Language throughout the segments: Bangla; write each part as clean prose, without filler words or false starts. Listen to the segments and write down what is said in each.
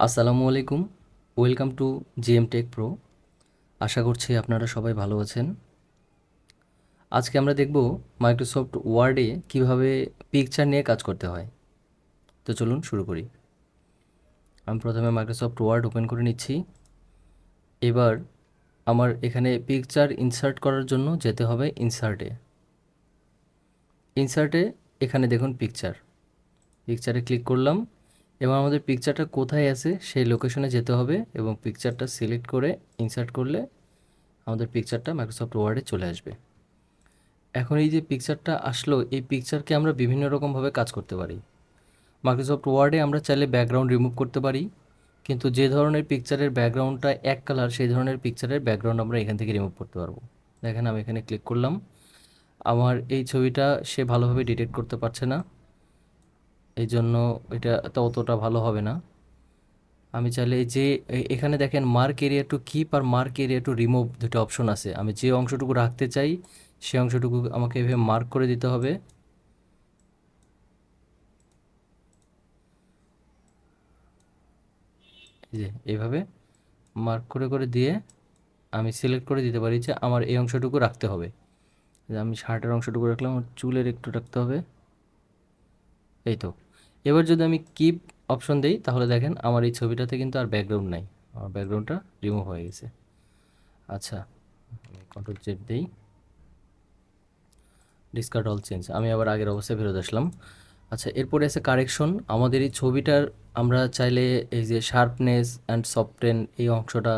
আসসালামু আলাইকুম। Welcome to GM tech pro. আশা করছি আপনারা সবাই ভালো আছেন। আজকে আমরা দেখব মাইক্রোসফট ওয়ার্ডে কিভাবে পিকচার নিয়ে কাজ করতে হয়। তো চলুন শুরু করি। আমি প্রথমে মাইক্রোসফট ওয়ার্ড ওপেন করে নিচ্ছি। এবার আমার এখানে পিকচার ইনসার্ট করার জন্য যেতে হবে ইনসার্টে। ইনসার্টে এখানে দেখুন পিকচারে ক্লিক করলাম। এবার আমাদের পিকচারটা কোথায় আছে সেই লোকেশনে যেতে হবে এবং পিকচারটা সিলেক্ট করে ইনসার্ট করলে আমাদের পিকচারটা মাইক্রোসফট ওয়ার্ডে চলে আসবে। এখন এই যে পিকচারটা আসলো, এই পিকচারকে আমরা বিভিন্ন রকমভাবে কাজ করতে পারি। মাইক্রোসফট ওয়ার্ডে আমরা চাইলে ব্যাকগ্রাউন্ড রিমুভ করতে পারি, কিন্তু যে ধরনের পিকচারের ব্যাকগ্রাউন্ডটা এক কালার সেই ধরনের পিকচারের ব্যাকগ্রাউন্ড আমরা এখান থেকে রিমুভ করতে পারবো। দেখেন আমি এখানে ক্লিক করলাম, আমার এই ছবিটা সে ভালোভাবে ডিটেক্ট করতে পারছে না, এই জন্য এটা তো অতটা ভালো হবে না। আমি চাইলে এই যে এখানে দেখেন মার্ক এরিয়া টু কিপ আর মার্ক এরিয়া টু রিমুভ দুটো অপশন আছে। আমি যে অংশটুকু রাখতে চাই সেই অংশটুকু আমাকে এভাবে মার্ক করে দিতে হবে। এই যে এইভাবে মার্ক করে করে দিয়ে আমি সিলেক্ট করে দিতে পারি যে আমার এই অংশটুকু রাখতে হবে। যে আমি শার্টের অংশটুকু রাখলাম, আমার চুলের একটু রাখতে হবে। এই তো। এবার যদি আমি কিপ অপশন দেই তাহলে দেখেন আমার এই ছবিটাতে কিন্তু আর ব্যাকগ্রাউন্ড নাই, আমার ব্যাকগ্রাউন্ডটা রিমুভ হয়ে গেছে। আচ্ছা, আমি কন্ট্রোল জেড দিই, ডিসকার্ড অল চেঞ্জ, আমি আবার আগের অবস্থায় ফেরত আসলাম। আচ্ছা, এরপরে আছে কারেকশন। আমাদের এই ছবিটার আমরা চাইলে এই যে শার্পনেস অ্যান্ড সফটেন এই অংশটা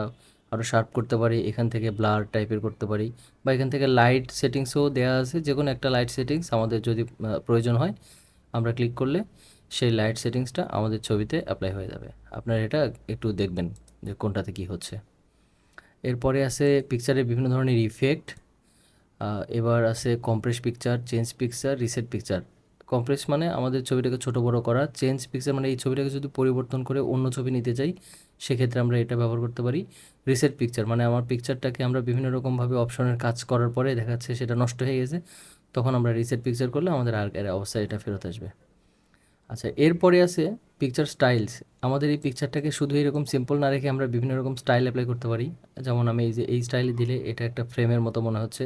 আরও শার্প করতে পারি, এখান থেকে ব্লার টাইপের করতে পারি, বা এখান থেকে লাইট সেটিংসও দেওয়া আছে। যে কোনো একটা লাইট সেটিংস আমাদের যদি প্রয়োজন হয় আমরা ক্লিক করলে সেই লাইট সেটিংসটা আমাদের ছবিতে অ্যাপ্লাই হয়ে যাবে। আপনারা এটা একটু দেখবেন যে কোনটাতে কী হচ্ছে। এরপরে আছে পিকচারের বিভিন্ন ধরনের ইফেক্ট। এবার আছে compress picture, change picture, reset picture. Compress মানে আমাদের ছবিটাকে ছোট বড় করা, চেঞ্জ পিকচার মানে এই ছবিটাকে যদি পরিবর্তন করে অন্য ছবি নিতে চাই সেক্ষেত্রে আমরা এটা ব্যবহার করতে পারি। রিসেট পিকচার মানে আমার পিকচারটাকে আমরা বিভিন্ন রকমভাবে অপশনের কাজ করার পরে দেখা যাচ্ছে সেটা নষ্ট হয়ে গেছে, তখন আমরা রিসেট পিকচার করলে আমাদের আগের অবস্থায় এটা ফেরত আসবে। আচ্ছা, এরপরে আছে পিকচার স্টাইলস। আমাদের এই পিকচারটাকে শুধু এরকম সিম্পল না রেখে আমরা বিভিন্ন রকম স্টাইল অ্যাপ্লাই করতে পারি। যেমন আমি এই যে এই স্টাইলে দিলে এটা একটা ফ্রেমের মতো মনে হচ্ছে,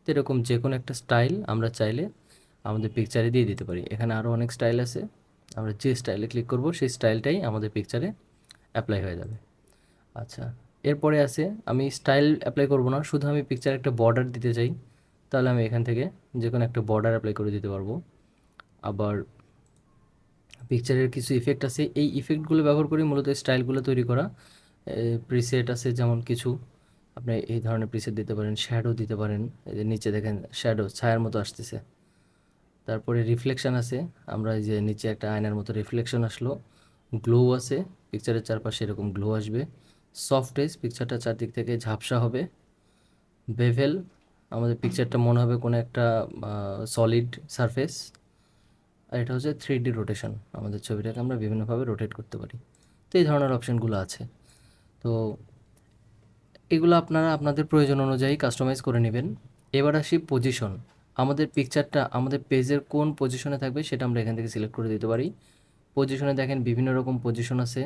তো এরকম যে কোনো একটা স্টাইল আমরা চাইলে আমাদের পিকচারে দিয়ে দিতে পারি। এখানে আরও অনেক স্টাইল আছে, আমরা যে স্টাইলে ক্লিক করব সেই স্টাইলটাই আমাদের পিকচারে অ্যাপ্লাই হয়ে যাবে। আচ্ছা, এরপরে আছে আমি স্টাইল অ্যাপ্লাই করব না, শুধু আমি পিকচারে একটা বর্ডার দিতে চাই, তাহলে আমি এখান থেকে যে কোনো একটা বর্ডার অ্যাপ্লাই করে দিতে পারবো। আবার পিকচারের কিছু ইফেক্ট আছে, এই ইফেক্টগুলো ব্যবহার করে মূলত স্টাইলগুলো তৈরি করা। প্রিসেট আছে যেমন কিছু, আপনি এই ধরনের প্রিসেট দিতে পারেন, শ্যাডো দিতে পারেন। এই যে নিচে দেখেন শ্যাডো ছায়ার মতো আসতেছে। তারপরে রিফ্লেকশন আছে, আমরা এই যে নিচে একটা আয়নার মতো রিফ্লেকশন আসলো। গ্লো আছে, পিকচারের চারপাশে এরকম গ্লো আসবে। সফট এজ, পিকচারটা চারদিক থেকে ঝাপসা হবে। বেভেল, আমাদের পিকচারটা মনে হবে কোনো একটা সলিড সারফেস। আর এটা হচ্ছে 3D রোটেশন, আমাদের ছবিটাকে আমরা বিভিন্নভাবে রোটেট করতে পারি। তো এই ধরনের অপশানগুলো আছে। তো এগুলো আপনারা আপনাদের প্রয়োজন অনুযায়ী কাস্টমাইজ করে নেবেন। এবার আসি পজিশন। আমাদের পিকচারটা আমাদের পেজের কোন পজিশনে থাকবে সেটা আমরা এখান থেকে সিলেক্ট করে দিতে পারি। পজিশনে দেখেন বিভিন্ন রকম পজিশন আছে,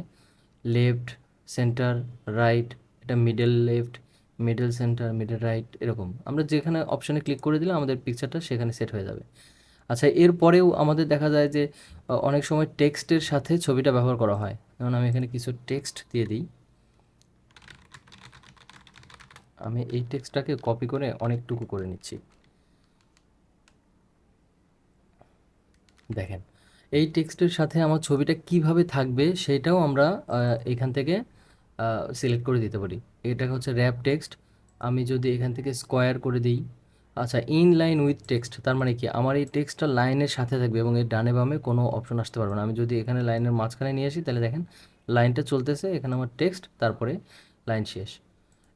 লেফট, সেন্টার, রাইট, এটা middle left, middle centre, middle right, এরকম আমরা যেখানে অপশানে ক্লিক করে দিলে আমাদের পিকচারটা সেখানে সেট হয়ে যাবে। আচ্ছা, এরপরেও আমাদের দেখা যায় যে অনেক সময় টেক্সটের সাথে ছবিটা ব্যবহার করা হয়। যেমন আমি এখানে কিছু টেক্সট দিয়ে দিই, আমি এই টেক্সটটাকে কপি করে অনেকটুকু করে নিচ্ছি। দেখেন এই টেক্সটের সাথে আমার ছবিটা কিভাবে থাকবে সেটাও আমরা এখান থেকে সিলেক্ট করে দিতে পারি। এটা হচ্ছে র্যাপ টেক্সট, আমি যদি এখান থেকে স্কোয়ার করে দিই। আচ্ছা, ইন লাইন উইথ টেক্সট তার মানে কি আমার এই টেক্সটটা লাইনের সাথে থাকবে এবং এর ডানে বামে কোনো অপশন আসতে পারবে না। আমি যদি এখানে লাইনের মাঝখানে নিয়ে আসি তাহলে দেখেন লাইনটা চলতেছে, এখানে আমার টেক্সট, তারপরে লাইন শেষ।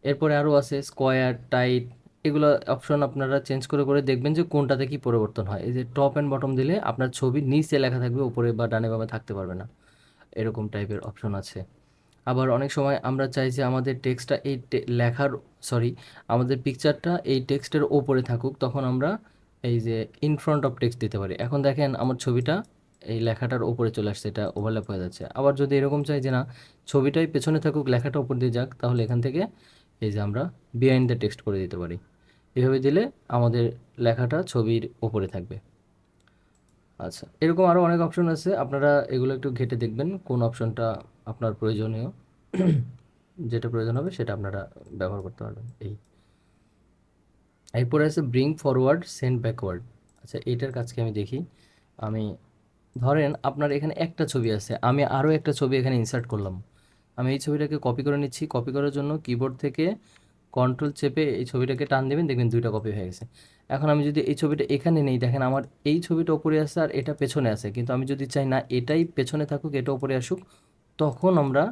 এরপরে আরও আছে স্কোয়ার, টাইট, এগুলো অপশন আপনারা চেঞ্জ করে করে দেখবেন যে কোনটাতে কি পরিবর্তন হয়। এই যে টপ অ্যান্ড বটম দিলে আপনার ছবি নিচে লেখা থাকবে, উপরে বা ডানে বামে থাকতে পারবে না, এরকম টাইপের অপশন আছে। আবার অনেক সময় আমরা চাই যে আমাদের টেক্সটটা এই লেখার, সরি, আমাদের পিকচারটা এই টেক্সটের ওপরে থাকুক, তখন আমরা এই যে ইন ফ্রন্ট অফ টেক্সট দিতে পারি। এখন দেখেন আমার ছবিটা এই লেখাটার উপরে চলে আসছে, এটা ওভারল্যাপ হয়ে যাচ্ছে। আবার যদি এরকম চাই যে না ছবিটাই পেছনে থাকুক লেখাটা উপর দিয়ে যাক, তাহলে এখান থেকে এই যে আমরা বিহাইন্ড দ্য টেক্সট করে দিতে পারি। এভাবে দিলে আমাদের লেখাটা ছবির উপরে থাকবে। আচ্ছা, এরকম আরও অনেক অপশন আছে, আপনারা এগুলো একটু ঘেঁটে দেখবেন কোন অপশনটা আপনার প্রয়োজনীয়। যেটা প্রয়োজন হবে সেটা আপনারা ব্যবহার করতে পারবেন। এরপরে আছে ব্রিং ফরওয়ার্ড সেন্ড ব্যাকওয়ার্ড। আচ্ছা, এটার কাজকে আমি দেখি। আমি ধরেন আপনার এখানে একটা ছবি আছে, আমি আরও একটা ছবি এখানে ইনসার্ট করলাম। আমি এই ছবিটাকে কপি করে নিচ্ছি। কপি করার জন্য কিবোর্ড থেকে কন্ট্রোল চেপে এই ছবিটাকে টান দেবেন, দেখবেন দুইটা কপি হয়ে গেছে। এখন আমি যদি এই ছবিটা এখানে নেই, দেখেন আমার এই ছবিটা উপরে আছে আর এটা পেছনে আছে, কিন্তু আমি যদি চাই না এটাই পেছনে থাকুক এটা উপরে আসুক, তখন আমরা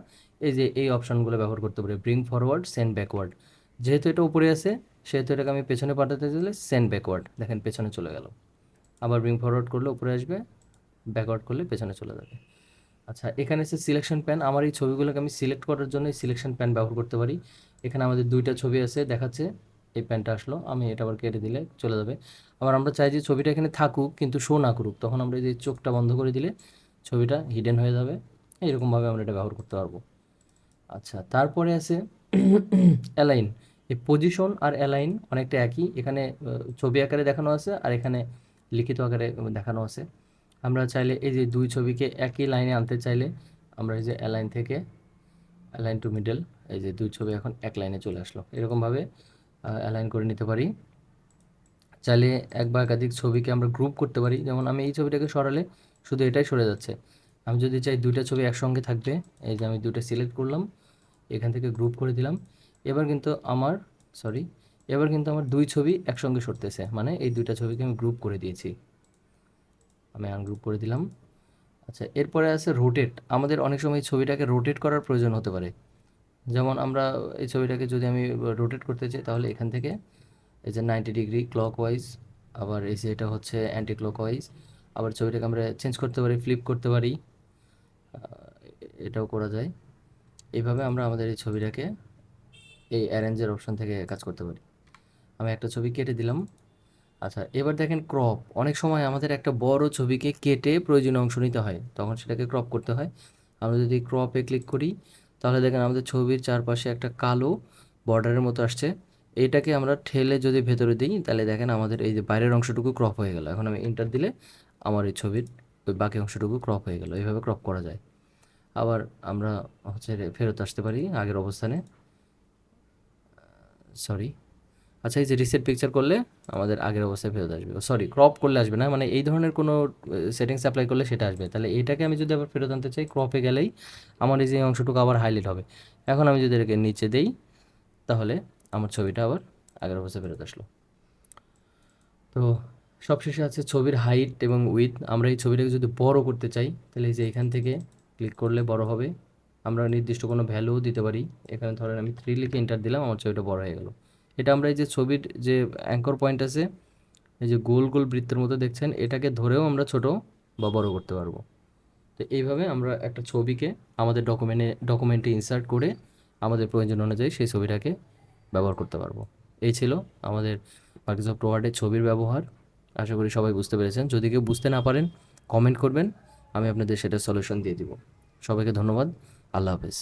এই যে এই অপশানগুলো ব্যবহার করতে পারি, ব্রিং ফরওয়ার্ড সেন্ড ব্যাকওয়ার্ড। যেহেতু এটা উপরে আছে সেহেতু এটাকে আমি পেছনে পাঠাতে চাইলে সেন্ড ব্যাকওয়ার্ড, দেখেন পেছনে চলে গেল। আবার ব্রিং ফরওয়ার্ড করলে উপরে আসবে, ব্যাকওয়ার্ড করলে পেছনে চলে যাবে। আচ্ছা, এখানে এসে সিলেকশন প্যান, আমার এই ছবিগুলোকে আমি সিলেক্ট করার জন্য এই সিলেকশন প্যান ব্যবহার করতে পারি। এখানে আমাদের দুইটা ছবি আছে দেখাচ্ছে, এই প্যানটা আসলো, আমি এটা আবার কেটে দিলে চলে যাবে। আবার আমরা চাই যে ছবিটা এখানে থাকুক কিন্তু শো না করুক, তখন আমরা এই যে চোখটা বন্ধ করে দিলে ছবিটা হিডেন হয়ে যাবে। এইরকমভাবে আমরা এটা ব্যবহার করতে পারবো। আচ্ছা, তারপরে আছে অ্যালাইন। এই পজিশন আর অ্যালাইন অনেকটা একই, এখানে ছবি আকারে দেখানো আছে আর এখানে লিখিত আকারে দেখানো আছে। আমরা চাইলে এই যে দুই ছবিকে একই লাইনে আনতে চাইলে আমরা এই যে অ্যালাইন থেকে অ্যালাইন টু মিডল, এই যে দুই ছবি এখন এক লাইনে চলে আসলো, এরকমভাবে অ্যালাইন করে নিতে পারি। চাইলে এক বা একাধিক ছবিকে আমরা গ্রুপ করতে পারি, যেমন আমি এই ছবিটাকে সরালে শুধু এটাই সরে যাচ্ছে। আমি যদি চাই দুইটা ছবি একসঙ্গে থাকবে, এই যে আমি দুটো সিলেক্ট করলাম, এখান থেকে গ্রুপ করে দিলাম। এবার কিন্তু আমার সরি এবার কিন্তু আমার দুই ছবি একসঙ্গে সরতেছে, মানে এই দুইটা ছবিকে আমি গ্রুপ করে দিয়েছি। আমি আনগ্রুপ করে দিলাম। আচ্ছা, এরপরে আছে রোটেট। আমাদের অনেক সময় এই ছবিটাকে রোটেট করার প্রয়োজন হতে পারে। যেমন আমরা এই ছবিটাকে যদি আমি রোটেট করতে চাই, তাহলে এখান থেকে এই যে 90 ডিগ্রি ক্লকওয়াইজ, আবার এই যে এটা হচ্ছে অ্যান্টি ক্লকওয়াইজ। আবার ছবিটাকে আমরা চেঞ্জ করতে পারি, ফ্লিপ করতে পারি, এটাও করা যায়। এইভাবে আমরা আমাদের এই ছবিটাকে এই অ্যারেঞ্জের অপশন থেকে কাজ করতে পারি। আমি একটা ছবি কেটে দিলাম। আচ্ছা, এবার দেখেন ক্রপ। অনেক সময় আমাদের একটা বড় ছবিকে কেটে প্রয়োজনীয় অংশ নিতে হয়, তখন সেটাকে ক্রপ করতে হয়। আমরা যদি ক্রপে ক্লিক করি, তাহলে দেখেন আমাদের ছবির চারপাশে একটা কালো বর্ডারের মতো আসছে। এইটাকে আমরা ঠেলে যদি ভেতরে দিই, তাহলে দেখেন আমাদের এই যে বাইরের অংশটুকু ক্রপ হয়ে গেল। এখন আমি এন্টার দিলে আমার এই ছবির ওই বাকি অংশটুকু ক্রপ হয়ে গেল। এইভাবে ক্রপ করা যায়। আবার আমরা হচ্ছে ফেরত আসতে পারি আগের অবস্থানে। সরি। আচ্ছা, এই যে রিসেট পিকচার করলে আমাদের আগের অবস্থায় ফেরত আসবে। সরি, ক্রপ করলে আসবে না, মানে এই ধরনের কোনো সেটিংস অ্যাপ্লাই করলে সেটা আসবে। তাহলে এটাকে আমি যদি আবার ফেরত আনতে চাই, ক্রপে গেলেই আমার এই যে অংশটুকু আবার হাইলাইট হবে। এখন আমি যদি এটাকে নিচে দেই, তাহলে আমার ছবিটা আবার আগের অবস্থায় ফেরত আসলো। তো সবশেষে আছে ছবির হাইট এবং উইথ। আমরা এই ছবিটাকে যদি বড় করতে চাই, তাহলে এই যে এখান থেকে ক্লিক করলে বড় হবে। আমরা নির্দিষ্ট কোনো ভ্যালুও দিতে পারি। এখানে ধরেন আমি 3 লিখে এন্টার দিলাম, আমার ছবিটা বড় হয়ে গেল। এটা আমরা এই যে ছবির যে অ্যাঙ্কর পয়েন্ট আছে, এই যে গোল গোল বৃত্তের মতো দেখছেন, এটাকে ধরেও আমরা ছোট বা বড় করতে পারবো। তো এইভাবে আমরা একটা ছবিকে আমাদের ডকুমেন্টে ইনসার্ট করে আমাদের প্রয়োজন অনুযায়ী সেই ছবিটাকে ব্যবহার করতে পারবো। এই ছিল আমাদের মাইক্রোসফট ওয়ার্ডে ছবির ব্যবহার। আশা করি সবাই বুঝতে পেরেছেন। যদি কেউ বুঝতে না পারেন কমেন্ট করবেন, আমি আপনাদের সেটা সলিউশন দিয়ে দিব। সবাইকে ধন্যবাদ। আল্লাহ হাফেজ।